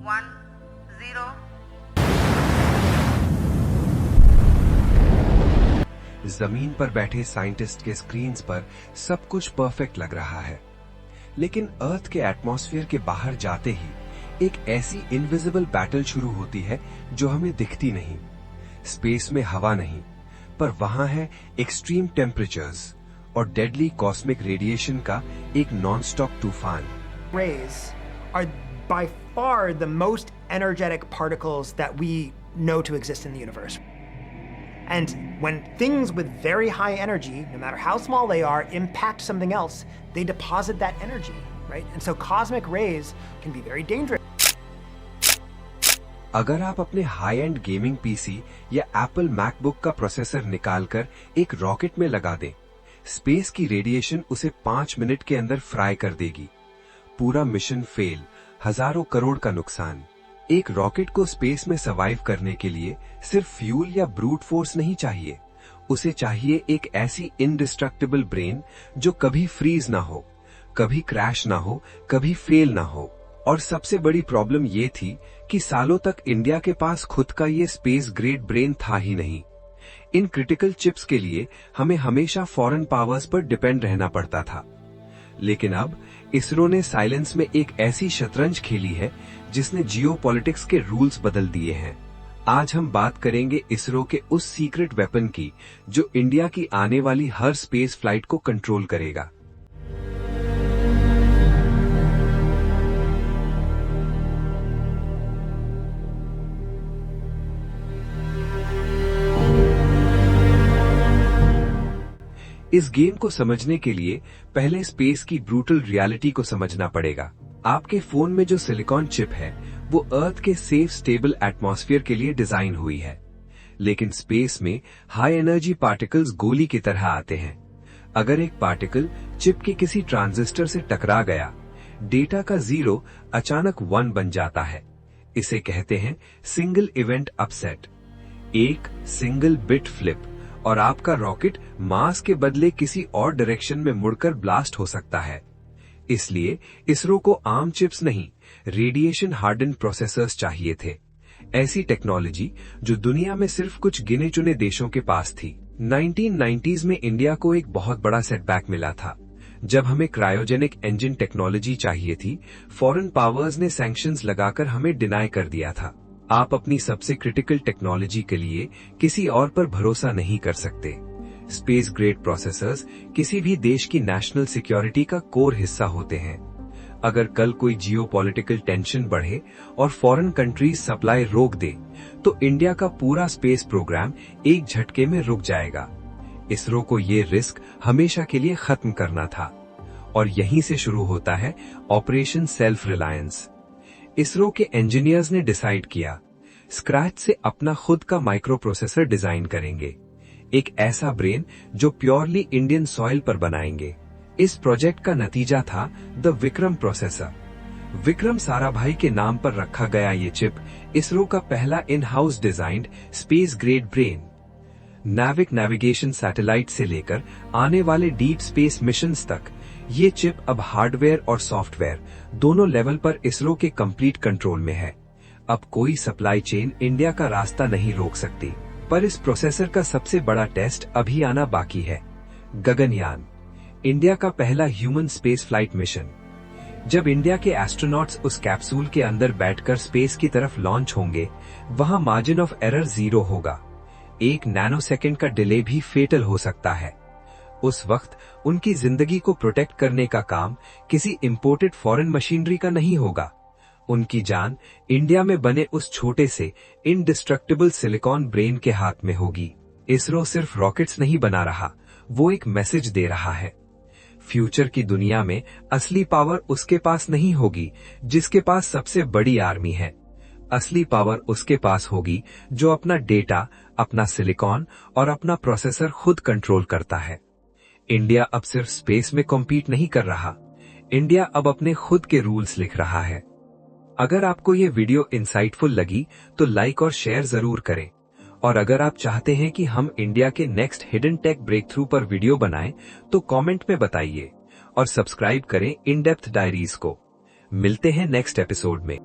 1 0। जमीन पर बैठे साइंटिस्ट के स्क्रीन्स पर सब कुछ परफेक्ट लग रहा है, लेकिन अर्थ के एटमॉस्फेयर के बाहर जाते ही एक ऐसी इनविजिबल बैटल शुरू होती है जो हमें दिखती नहीं। स्पेस में हवा नहीं, पर वहां है एक्सट्रीम टेम्परेचर्स और डेडली कॉस्मिक रेडिएशन का एक नॉन स्टॉप तूफान। Rays are by far the most energetic particles that we know to exist in the universe. And when things with very high energy, no matter how small they are, impact something else, they deposit that energy, right? And so cosmic rays can be very dangerous. अगर आप अपने high and gaming PC या Apple MacBook का processor निकालकर एक rocket में लगा दें, स्पेस की रेडिएशन उसे 5 मिनट के अंदर फ्राई कर देगी। पूरा मिशन फेल, हजारों करोड़ का नुकसान। एक रॉकेट को स्पेस में सर्वाइव करने के लिए सिर्फ फ्यूल या ब्रूट फोर्स नहीं चाहिए, उसे चाहिए एक ऐसी इंडिस्ट्रक्टिबल ब्रेन जो कभी फ्रीज ना हो, कभी क्रैश ना हो, कभी फेल ना हो। और सबसे बड़ी प्रॉब्लम ये थी कि सालों तक इंडिया के पास खुद का ये स्पेस ग्रेड ब्रेन था ही नहीं। इन क्रिटिकल चिप्स के लिए हमें हमेशा फॉरेन पावर्स पर डिपेंड रहना पड़ता था। लेकिन अब इसरो ने साइलेंस में एक ऐसी शतरंज खेली है जिसने जियोपॉलिटिक्स के रूल्स बदल दिए हैं। आज हम बात करेंगे इसरो के उस सीक्रेट वेपन की जो इंडिया की आने वाली हर स्पेस फ्लाइट को कंट्रोल करेगा। इस गेम को समझने के लिए पहले स्पेस की ब्रूटल रियलिटी को समझना पड़ेगा। आपके फोन में जो सिलिकॉन चिप है वो अर्थ के सेफ स्टेबल एटमॉस्फेयर के लिए डिजाइन हुई है, लेकिन स्पेस में हाई एनर्जी पार्टिकल्स गोली की तरह आते हैं। अगर एक पार्टिकल चिप के किसी ट्रांजिस्टर से टकरा गया, डेटा का 0 अचानक 1 बन जाता है। इसे कहते हैं सिंगल इवेंट अपसेट, एक सिंगल बिट फ्लिप, और आपका रॉकेट मास के बदले किसी और डायरेक्शन में मुड़कर ब्लास्ट हो सकता है। इसलिए इसरो को आर्म चिप्स नहीं, रेडिएशन हार्डन प्रोसेसर्स चाहिए थे। ऐसी टेक्नोलॉजी जो दुनिया में सिर्फ कुछ गिने चुने देशों के पास थी। 1990s में इंडिया को एक बहुत बड़ा सेटबैक मिला था। जब हमें क्रायोजेनिक इंजन टेक्नोलॉजी चाहिए थी, फॉरेन पावर्स ने सैंक्शंस लगाकर हमें डिनाई कर दिया था। आप अपनी सबसे क्रिटिकल टेक्नोलॉजी के लिए किसी और पर भरोसा नहीं कर सकते। स्पेस ग्रेड प्रोसेसर्स किसी भी देश की नेशनल सिक्योरिटी का कोर हिस्सा होते हैं। अगर कल कोई जियोपॉलिटिकल टेंशन बढ़े और फॉरेन कंट्रीज सप्लाई रोक दे, तो इंडिया का पूरा स्पेस प्रोग्राम एक झटके में रुक जाएगा। इसरो को ये रिस्क हमेशा के लिए खत्म करना था, और यहीं से शुरू होता है ऑपरेशन सेल्फ रिलायंस। इसरो के इंजीनियर्स ने डिसाइड किया, स्क्रैच से अपना खुद का माइक्रो प्रोसेसर डिजाइन करेंगे, एक ऐसा ब्रेन जो प्योरली इंडियन सॉइल पर बनाएंगे। इस प्रोजेक्ट का नतीजा था द विक्रम प्रोसेसर। विक्रम साराभाई के नाम पर रखा गया ये चिप इसरो का पहला in house designed space grade brain. नाविक नेविगेशन सैटेलाइट से लेकर आने वाले डीप स्पेस मिशंस तक ये चिप अब हार्डवेयर और सॉफ्टवेयर दोनों लेवल पर इसरो के कंप्लीट कंट्रोल में है। अब कोई सप्लाई चेन इंडिया का रास्ता नहीं रोक सकती। पर इस प्रोसेसर का सबसे बड़ा टेस्ट अभी आना बाकी है, गगनयान, इंडिया का पहला ह्यूमन स्पेस फ्लाइट मिशन। जब इंडिया के एस्ट्रोनॉट्स उस कैप्सूल के अंदर बैठकर स्पेस की तरफ लॉन्च होंगे, वहां मार्जिन ऑफ एरर 0 होगा। 1 नैनोसेकंड का डिले भी फेटल हो सकता है। उस वक्त उनकी जिंदगी को प्रोटेक्ट करने का काम किसी इंपोर्टेड फॉरेन मशीनरी का नहीं होगा। उनकी जान इंडिया में बने उस छोटे से इंडिस्ट्रक्टिबल सिलिकॉन ब्रेन के हाथ में होगी। इसरो सिर्फ रॉकेट्स नहीं बना रहा, वो एक मैसेज दे रहा है। फ्यूचर की दुनिया में असली पावर उसके पास नहीं होगी जिसके पास सबसे बड़ी आर्मी है। असली पावर उसके पास होगी जो अपना डेटा, अपना सिलिकॉन और अपना प्रोसेसर खुद कंट्रोल करता है। इंडिया अब सिर्फ स्पेस में कॉम्पीट नहीं कर रहा, इंडिया अब अपने खुद के रूल्स लिख रहा है। अगर आपको ये वीडियो इंसाइटफुल लगी तो लाइक और शेयर जरूर करें, और अगर आप चाहते हैं कि हम इंडिया के next hidden tech breakthrough पर वीडियो बनाएं तो कमेंट में बताइए और सब्सक्राइब करें इन डेप्थ डायरीज को। मिलते हैं नेक्स्ट एपिसोड में।